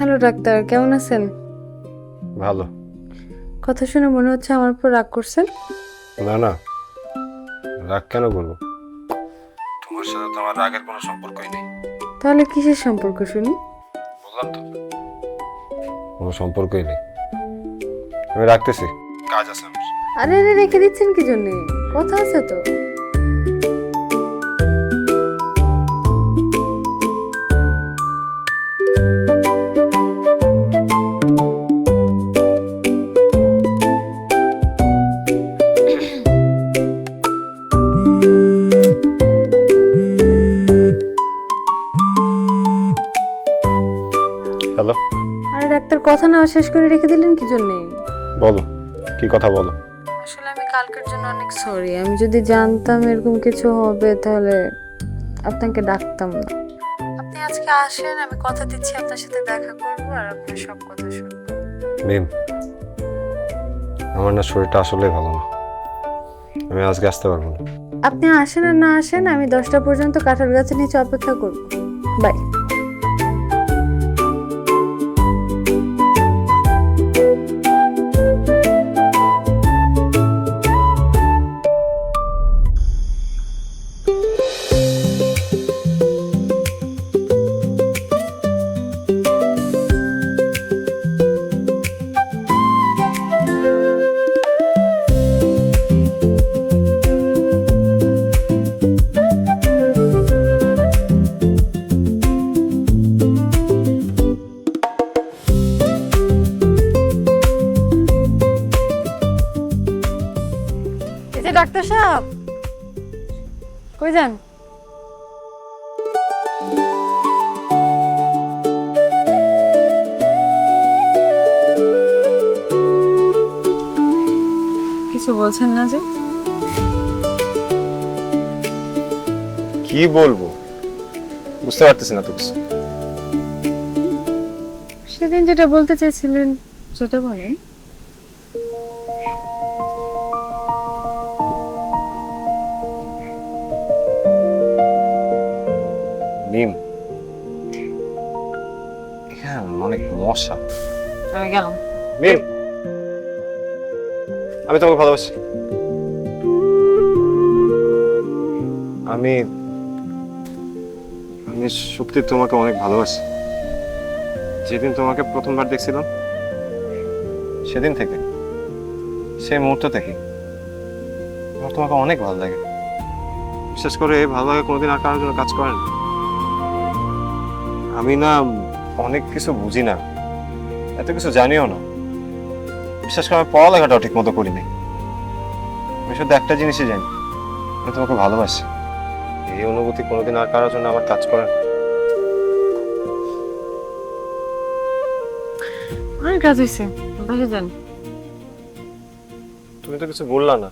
Hello doctor, কেমন আছেন? ভালো। কথা শুনে মনে হচ্ছে আমার উপর রাগ করছেন। না না, রাগ কেন করবো? তোমার সাথে তো আমার রাগের কোনো সম্পর্কই নেই। তাহলে কিসের সম্পর্ক শুনি? বললাম তো, কোনো সম্পর্কই নেই। আমি রাখতেছি, কাজ আছে আমার। আরে আরে, রেখে দিচ্ছেন কি জন্যে? কথা আছে তো। হ্যালো, আরে ডাক্তার, কথা না শেষ করে রেখে দিলেন কি জন্যে? বলো, কি কথা বলো। আসলে আমি কালকের জন্য অনেক সরি। আমি যদি জানতাম এরকম কিছু হবে তাহলে আপনাকে ডাকতাম না। আপনি আজকে আসেন, আমি কথা দিচ্ছি আপনার সাথে দেখা করব আর আপনার সব কথা শুনবো। মিম, আমার না শরীরটা আসলেই ভালো না। আমি আজকে আসতে পারবো না। আপনি আসেন আর না আসেন, আমি 10টা পর্যন্ত কাঁঠাল গাছের নিচে অপেক্ষা করব। বাই। এই যে ডাক্তার সাহেব, কই যান? কিছু বলছেন না যে? কি বলবো বুঝতে পারতেছি না তো কিছু। সেদিন যেটা বলতে চেয়েছিলেন সেটা বলেন। মিম, এখানে অনেক মশা। আমি গেলাম। মিম, আমি তোমাকে ভালোবাসি। আমি আমি সত্যি তোমাকে অনেক ভালোবাসি। যেদিন তোমাকে প্রথমবার দেখছিলাম সেদিন থেকে, সেই মুহূর্ত থেকে আমার তোমাকে অনেক ভালো লাগে। বিশেষ করে এই ভালো লাগে কোনোদিন আর কারোর জন্য কাজ করে না। আমি না অনেক কিছু বুঝি না, এত কিছু জানিও না। বিশেষ করে আমি পড়ালেখাটাও ঠিক মতো করি নাই। আমি শুধু একটা জিনিসই জানি, আমি তোমাকে ভালোবাসি। এই অনুভূতি কোনোদিন আর কারোর জন্য আমার কাজ করে না। অনেক কাজ হয়েছে, বসে যান। তুমি তো কিছু বললা না।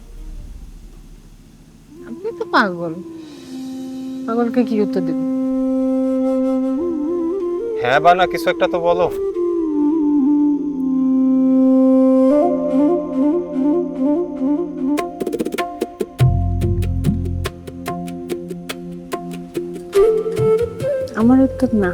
আপনি তো পাগল, পাগলকে কি উত্তর দেব? হ্যাঁ বা না কিছু একটা তো বলো। আমার উত্তর না।